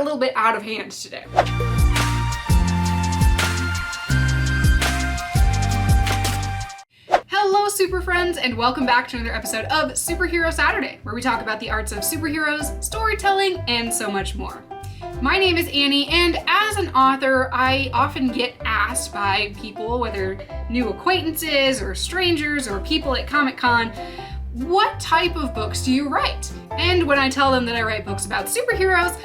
a little bit out of hand today. Hello super friends, and welcome back to another episode of Superhero Saturday, where we talk about the arts of superheroes, storytelling, and so much more. My name is Annie, and as an author, I often get asked by people, whether new acquaintances or strangers or people at Comic-Con, what type of books do you write? And when I tell them that I write books about superheroes,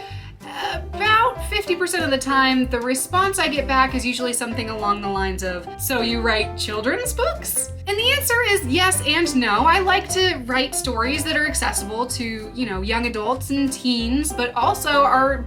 about 50% of the time, the response I get back is usually something along the lines of, so you write children's books? And the answer is yes and no. I like to write stories that are accessible to, young adults and teens, but also are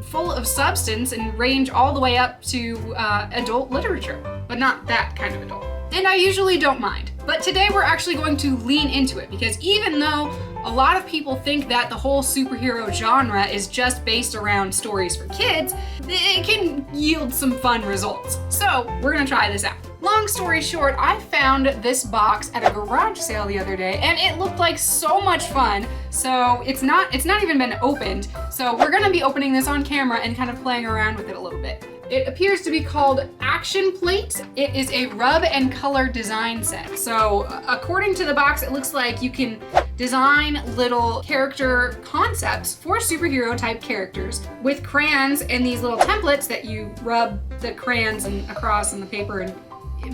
full of substance and range all the way up to adult literature, but not that kind of adult. And I usually don't mind. But today we're actually going to lean into it, because even though a lot of people think that the whole superhero genre is just based around stories for kids, it can yield some fun results. So we're gonna try this out. Long story short, I found this box at a garage sale the other day, and it looked like so much fun. So it's not even been opened. So we're gonna be opening this on camera and kind of playing around with it a little bit. It appears to be called Action Plate. It is a rub and color design set. So according to the box, it looks like you can design little character concepts for superhero type characters with crayons and these little templates that you rub the crayons across on the paper and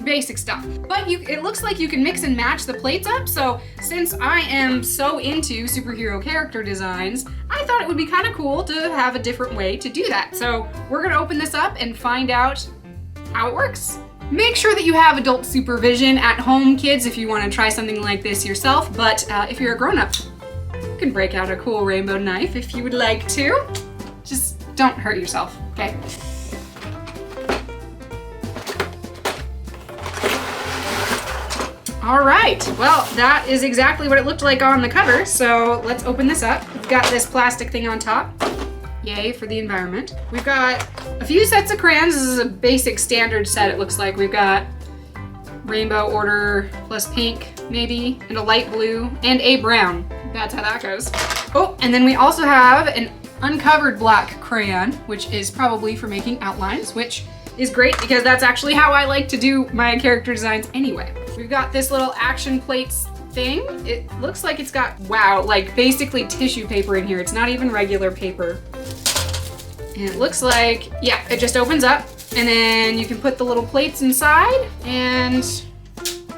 basic stuff. But it looks like you can mix and match the plates up. So since I am so into superhero character designs, I thought it would be kind of cool to have a different way to do that. So we're gonna open this up and find out how it works. Make sure that you have adult supervision at home, kids, if you want to try something like this yourself. But if you're a grown-up, you can break out a cool rainbow knife if you would like to. Just don't hurt yourself, okay? All right, well, that is exactly what it looked like on the cover, so let's open this up. We've got this plastic thing on top. Yay for the environment. We've got a few sets of crayons. This is a basic standard set, it looks like. We've got rainbow order plus pink, maybe, and a light blue, and a brown. That's how that goes. Oh, and then we also have an uncovered black crayon, which is probably for making outlines, which is great because that's actually how I like to do my character designs anyway. We've got this little action plates thing. It looks like it's got, wow, like basically tissue paper in here. It's not even regular paper. And it looks like, yeah, it just opens up and then you can put the little plates inside and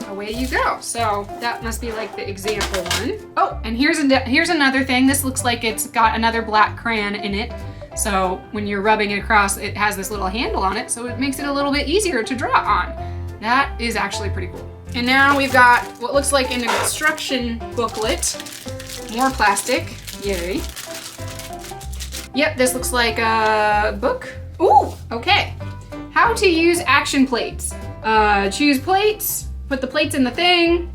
away you go. So that must be like the example one. Oh, and here's another thing. This looks like it's got another black crayon in it. So when you're rubbing it across, it has this little handle on it, so it makes it a little bit easier to draw on. That is actually pretty cool. And now we've got what looks like an instruction booklet. More plastic, yay. Yep, this looks like a book. Ooh, okay. How to use action plates. Choose plates, put the plates in the thing,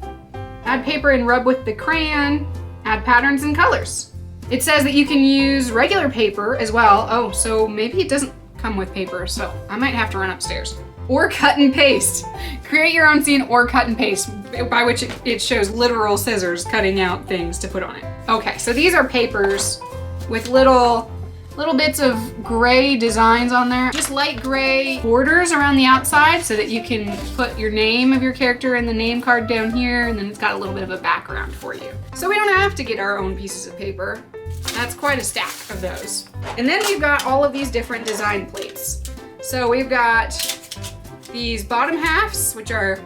add paper and rub with the crayon, add patterns and colors. It says that you can use regular paper as well. Oh, so maybe it doesn't come with paper, so I might have to run upstairs. Or cut and paste. Create your own scene or cut and paste, by which it shows literal scissors cutting out things to put on it. Okay, so these are papers with little bits of gray designs on there. Just light gray borders around the outside so that you can put your name of your character in the name card down here, and then it's got a little bit of a background for you. So we don't have to get our own pieces of paper. That's quite a stack of those. And then we've got all of these different design plates. So we've got these bottom halves, which are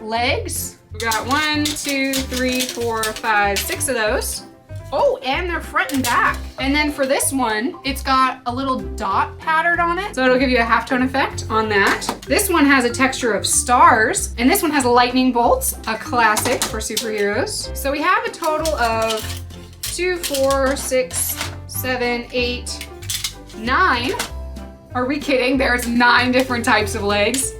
legs. We've got 1, 2, 3, 4, 5, 6 of those. Oh, and they're front and back. And then for this one, it's got a little dot pattern on it. So it'll give you a halftone effect on that. This one has a texture of stars, and this one has lightning bolts, a classic for superheroes. So we have a total of 2, 4, 6, 7, 8, 9. Are we kidding? There's 9 different types of legs.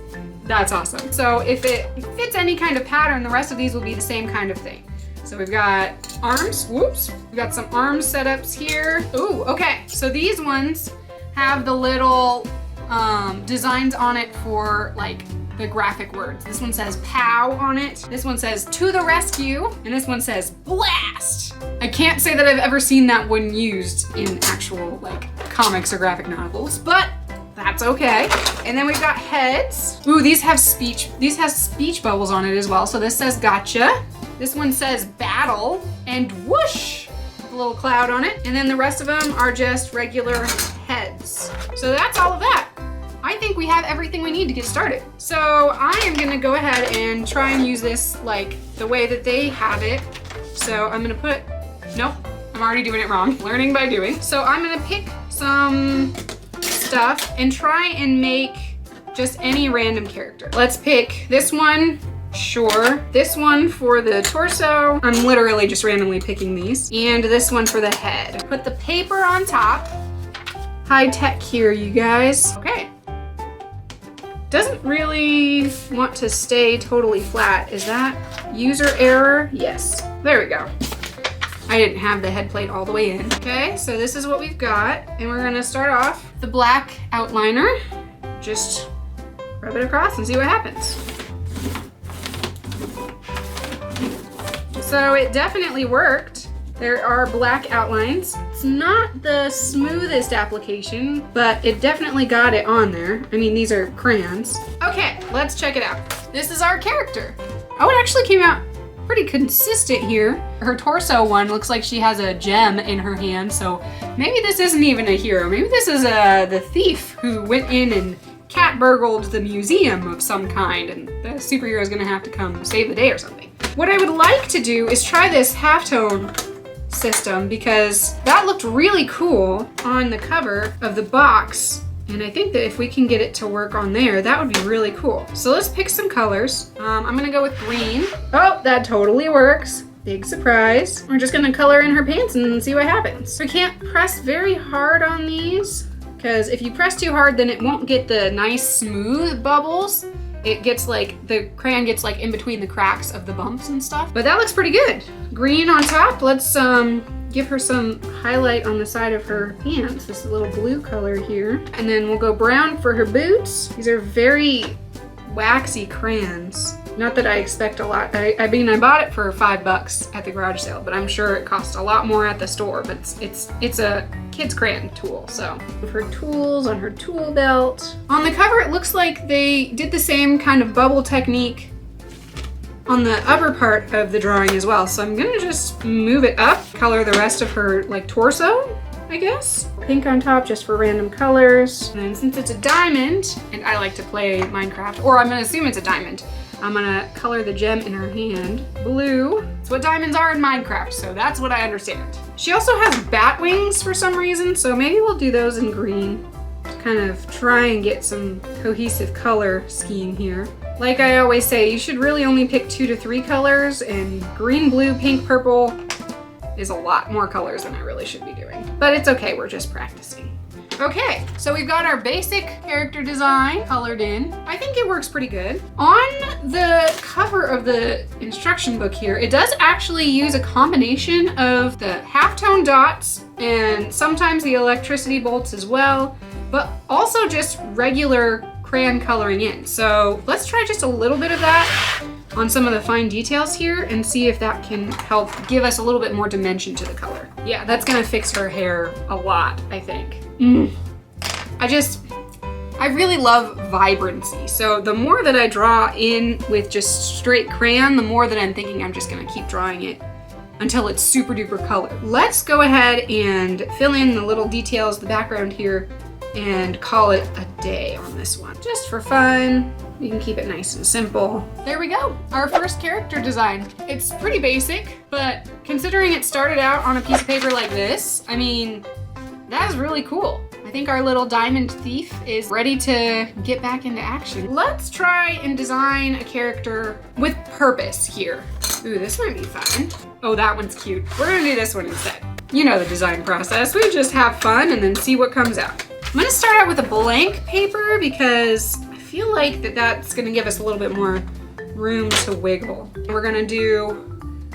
That's awesome. So if it fits any kind of pattern, the rest of these will be the same kind of thing. So we've got arms, whoops. We've got some arm setups here. Ooh, okay. So these ones have the little designs on it for like the graphic words. This one says POW on it. This one says to the rescue. And this one says blast. I can't say that I've ever seen that one used in actual like comics or graphic novels, but that's okay. And then we've got heads. Ooh, these have speech bubbles on it as well. So this says gotcha. This one says battle and whoosh, a little cloud on it. And then the rest of them are just regular heads. So that's all of that. I think we have everything we need to get started. So I am gonna go ahead and try and use this like the way that they have it. So I'm gonna put, nope, I'm already doing it wrong. Learning by doing. So I'm gonna pick some stuff and try and make just any random character. Let's pick this one, sure. This one for the torso. I'm literally just randomly picking these. And this one for the head. Put the paper on top. High tech here, you guys. Okay. Doesn't really want to stay totally flat. Is that user error? Yes. There we go. I didn't have the head plate all the way in. Okay, so this is what we've got. And we're gonna start off the black outliner. Just rub it across and see what happens. So it definitely worked. There are black outlines. It's not the smoothest application, but it definitely got it on there. I mean, these are crayons. Okay, let's check it out. This is our character. Oh, it actually came out pretty consistent here. Her torso one looks like she has a gem in her hand, so maybe this isn't even a hero. Maybe this is the thief who went in and cat burgled the museum of some kind, and the superhero is gonna have to come save the day or something. What I would like to do is try this halftone system because that looked really cool on the cover of the box. And I think that if we can get it to work on there, that would be really cool. So let's pick some colors. I'm gonna go with green. Oh, that totally works. Big surprise. We're just gonna color in her pants and see what happens. We can't press very hard on these because if you press too hard, then it won't get the nice smooth bubbles. It gets like, the crayon gets like in between the cracks of the bumps and stuff. But that looks pretty good. Green on top. Let's give her some highlight on the side of her pants. This little blue color here. And then we'll go brown for her boots. These are very waxy crayons. Not that I expect a lot. I mean, I bought it for $5 at the garage sale, but I'm sure it cost a lot more at the store. But it's a kid's crayon tool. So her tools on her tool belt. On the cover, it looks like they did the same kind of bubble technique on the upper part of the drawing as well. So I'm gonna just move it up, color the rest of her like torso, I guess. Pink on top just for random colors. And then since it's a diamond, and I like to play Minecraft, or I'm gonna assume it's a diamond, I'm gonna color the gem in her hand. Blue. It's what diamonds are in Minecraft, so that's what I understand. She also has bat wings for some reason, so maybe we'll do those in green to kind of try and get some cohesive color scheme here. Like I always say, you should really only pick 2 to 3 colors, and green, blue, pink, purple is a lot more colors than I really should be doing. But it's okay, we're just practicing. Okay, so we've got our basic character design colored in. I think it works pretty good. On the cover of the instruction book here, it does actually use a combination of the halftone dots and sometimes the electricity bolts as well, but also just regular crayon coloring in. So let's try just a little bit of that on some of the fine details here and see if that can help give us a little bit more dimension to the color. Yeah, that's gonna fix her hair a lot, I think. I really love vibrancy. So the more that I draw in with just straight crayon, the more that I'm thinking I'm just gonna keep drawing it until it's super duper color. Let's go ahead and fill in the little details, the background here, and call it a day on this one. Just for fun, you can keep it nice and simple. There we go, our first character design. It's pretty basic, but considering it started out on a piece of paper like this, I mean, that is really cool. I think our little diamond thief is ready to get back into action. Let's try and design a character with purpose here. Ooh, this might be fun. Oh, that one's cute. We're gonna do this one instead. You know the design process. We just have fun and then see what comes out. I'm gonna start out with a blank paper because I feel like that's gonna give us a little bit more room to wiggle. We're gonna do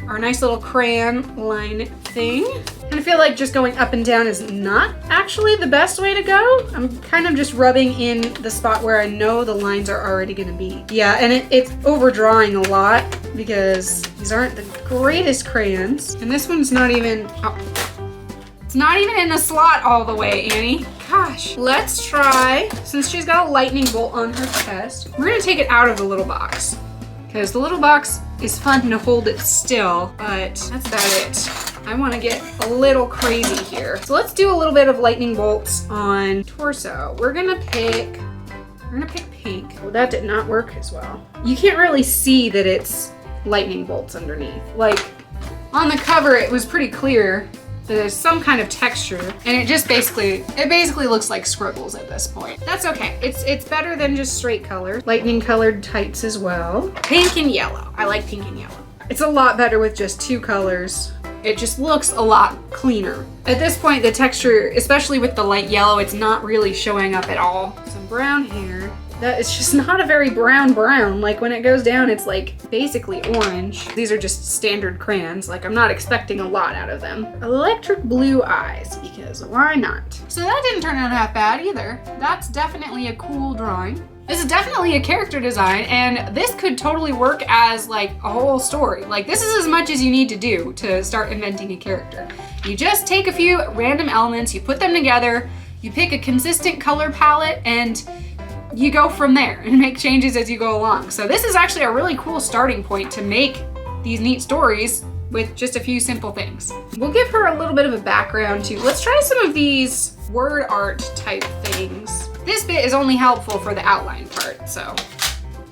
our nice little crayon line thing. And I feel like just going up and down is not actually the best way to go. I'm kind of just rubbing in the spot where I know the lines are already gonna be. Yeah, and it's overdrawing a lot because these aren't the greatest crayons. And this one's not even, oh, It's not even in the slot all the way, Annie. Gosh. Let's try, since she's got a lightning bolt on her chest, we're gonna take it out of the little box. Because the little box is fun to hold it still, but that's about it. I wanna get a little crazy here. So let's do a little bit of lightning bolts on torso. We're gonna pick pink. Well, that did not work as well. You can't really see that it's lightning bolts underneath. Like, on the cover, it was pretty clear that there's some kind of texture, and it basically looks like scribbles at this point. That's okay. It's better than just straight color. Lightning colored tights as well. Pink and yellow. I like pink and yellow. It's a lot better with just 2 colors. It just looks a lot cleaner. At this point, the texture, especially with the light yellow, it's not really showing up at all. Some brown hair. That is just not a very brown. Like when it goes down, it's like basically orange. These are just standard crayons. Like I'm not expecting a lot out of them. Electric blue eyes, because why not? So that didn't turn out half bad either. That's definitely a cool drawing. This is definitely a character design, and this could totally work as like a whole story. Like this is as much as you need to do to start inventing a character. You just take a few random elements, you put them together, you pick a consistent color palette, and you go from there and make changes as you go along. So this is actually a really cool starting point to make these neat stories with just a few simple things. We'll give her a little bit of a background too. Let's try some of these word art type things. This bit is only helpful for the outline part, so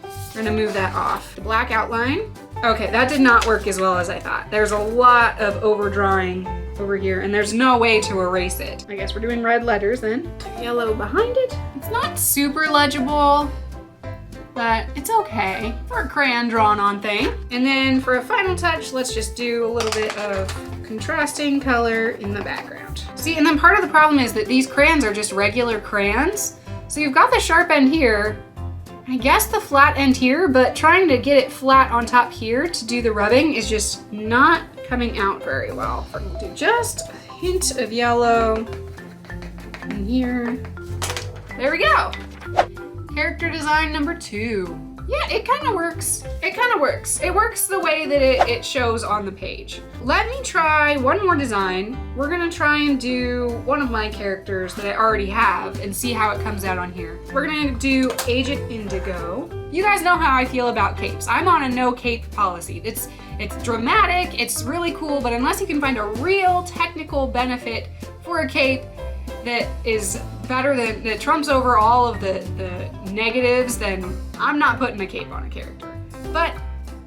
we're gonna move that off. The black outline. Okay, that did not work as well as I thought. There's a lot of overdrawing over here, and there's no way to erase it. I guess we're doing red letters then. Yellow behind it. It's not super legible, but it's okay for a crayon drawn on thing. And then for a final touch, let's just do a little bit of contrasting color in the background. See, and then part of the problem is that these crayons are just regular crayons. So you've got the sharp end here, I guess the flat end here, but trying to get it flat on top here to do the rubbing is just not coming out very well. We'll do just a hint of yellow in here. There we go. Character design number 2. Yeah, it kind of works. It kind of works. It works the way that it shows on the page. Let me try one more design. We're gonna try and do one of my characters that I already have and see how it comes out on here. We're gonna do Agent Indigo. You guys know how I feel about capes. I'm on a no cape policy. It's dramatic, it's really cool, but unless you can find a real technical benefit for a cape that is better that trumps over all of the negatives, then I'm not putting a cape on a character. But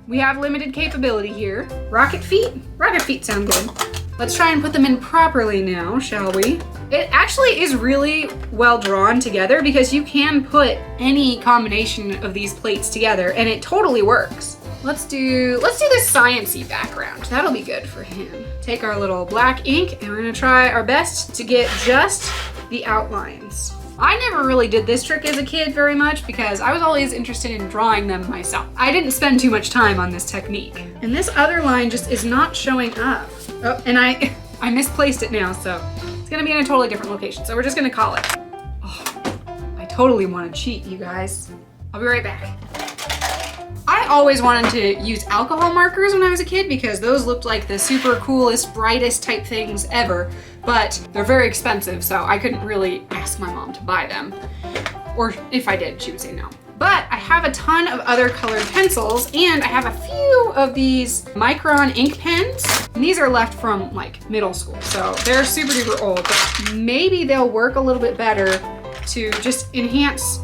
we have limited capability here. Rocket feet? Rocket feet sound good. Let's try and put them in properly now, shall we? It actually is really well drawn together because you can put any combination of these plates together and it totally works. Let's do this science-y background. That'll be good for him. Take our little black ink and we're gonna try our best to get just the outlines. I never really did this trick as a kid very much because I was always interested in drawing them myself. I didn't spend too much time on this technique. And this other line just is not showing up. Oh, and I misplaced it now, so it's gonna be in a totally different location. So we're just gonna call it. Oh, I totally wanna cheat, you guys. I'll be right back. I always wanted to use alcohol markers when I was a kid because those looked like the super coolest, brightest type things ever, but they're very expensive, so I couldn't really ask my mom to buy them. Or if I did, she would say no. But I have a ton of other colored pencils, and I have a few of these Micron ink pens. And these are left from like middle school, so they're super duper old, but maybe they'll work a little bit better to just enhance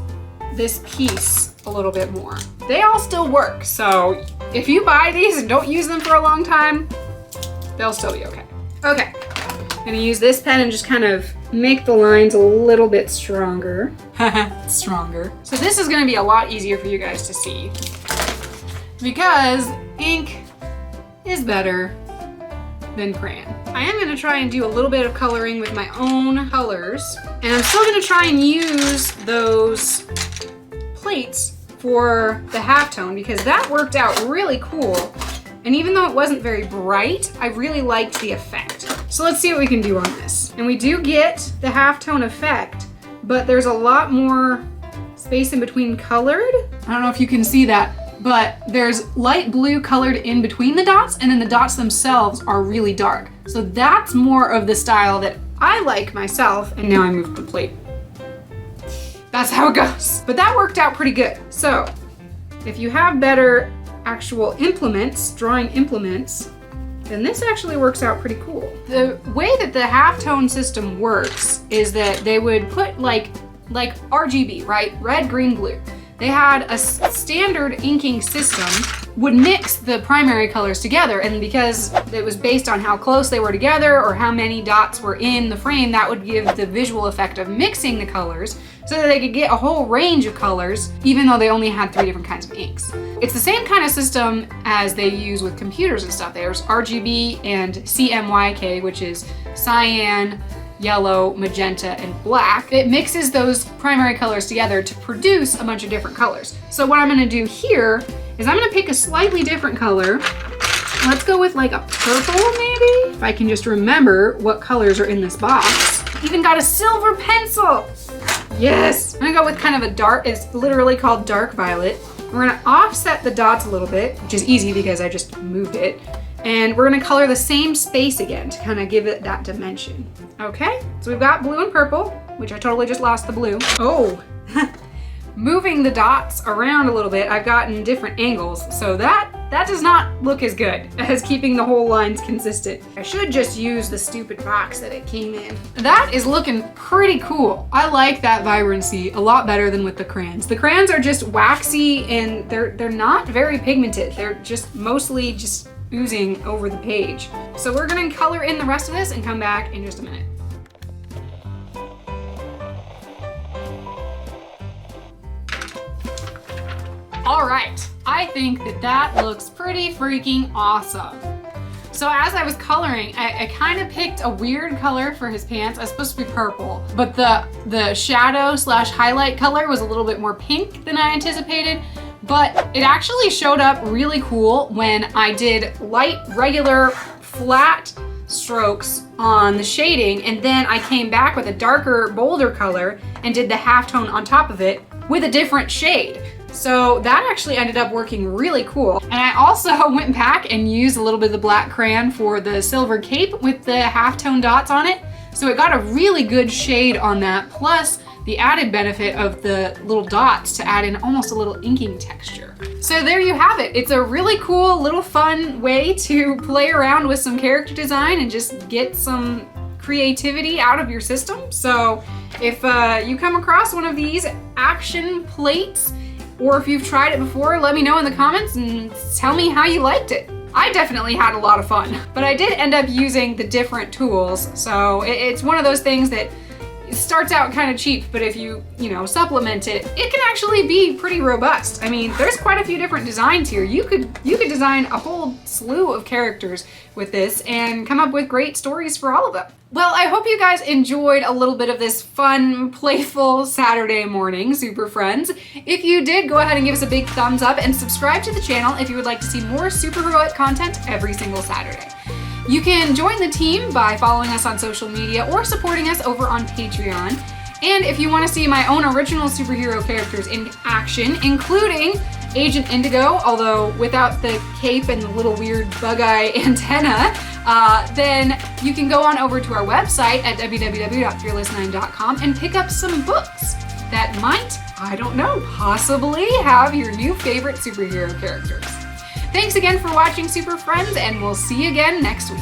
this piece a little bit more. They all still work, so if you buy these and don't use them for a long time, they'll still be okay. Okay, I'm gonna use this pen and just kind of make the lines a little bit stronger. Stronger. So this is gonna be a lot easier for you guys to see because ink is better than crayon. I am gonna try and do a little bit of coloring with my own colors, and I'm still gonna try and use those plates for the halftone because that worked out really cool. And even though it wasn't very bright, I really liked the effect. So let's see what we can do on this. And we do get the halftone effect, but there's a lot more space in between colored. I don't know if you can see that but there's light blue colored in between the dots, and then the dots themselves are really dark. So that's more of the style that I like myself, and now I moved the plate. That's how it goes. But that worked out pretty good. So if you have better actual implements, drawing implements, then this actually works out pretty cool. The way that the halftone system works is that they would put like RGB, right? Red, green, blue. They had a standard inking system, would mix the primary colors together, and because it was based on how close they were together or how many dots were in the frame, that would give the visual effect of mixing the colors so that they could get a whole range of colors, even though they only had 3 different kinds of inks. It's the same kind of system as they use with computers and stuff. There's RGB and CMYK, which is cyan, yellow, magenta, and black. It mixes those primary colors together to produce a bunch of different colors. So what I'm gonna do here is I'm gonna pick a slightly different color. Let's go with like a purple maybe? If I can just remember what colors are in this box. Even got a silver pencil. Yes! I'm gonna go with kind of a dark, it's literally called dark violet. We're gonna offset the dots a little bit, which is easy because I just moved it. And we're gonna color the same space again to kind of give it that dimension. Okay, so we've got blue and purple, which I totally just lost the blue. Oh, moving the dots around a little bit, I've gotten different angles, so that does not look as good as keeping the whole lines consistent. I should just use the stupid box that it came in. That is looking pretty cool. I like that vibrancy a lot better than with the crayons. The crayons are just waxy and they're not very pigmented. They're just mostly just oozing over the page. So we're gonna color in the rest of this and come back in just a minute. All right, I think that looks pretty freaking awesome. So as I was coloring, I kind of picked a weird color for his pants. I was supposed to be purple, but the shadow / highlight color was a little bit more pink than I anticipated. But it actually showed up really cool when I did light, regular, flat strokes on the shading, and then I came back with a darker, bolder color and did the halftone on top of it with a different shade. So that actually ended up working really cool. And I also went back and used a little bit of the black crayon for the silver cape with the halftone dots on it. So it got a really good shade on that, plus the added benefit of the little dots to add in almost a little inking texture. So there you have it. It's a really cool little fun way to play around with some character design and just get some creativity out of your system. So if you come across one of these action plates, or if you've tried it before, let me know in the comments and tell me how you liked it. I definitely had a lot of fun, but I did end up using the different tools. So it's one of those things that it starts out kind of cheap, but if you supplement it, it can actually be pretty robust. I mean, there's quite a few different designs here. You could design a whole slew of characters with this and come up with great stories for all of them. Well, I hope you guys enjoyed a little bit of this fun, playful Saturday morning, Super Friends. If you did, go ahead and give us a big thumbs up and subscribe to the channel if you would like to see more superheroic content every single Saturday. You can join the team by following us on social media or supporting us over on Patreon. And if you want to see my own original superhero characters in action, including Agent Indigo, although without the cape and the little weird bug eye antenna, then you can go on over to our website at www.fearless9.com and pick up some books that might, I don't know, possibly have your new favorite superhero characters. Thanks again for watching, Super Friends, and we'll see you again next week.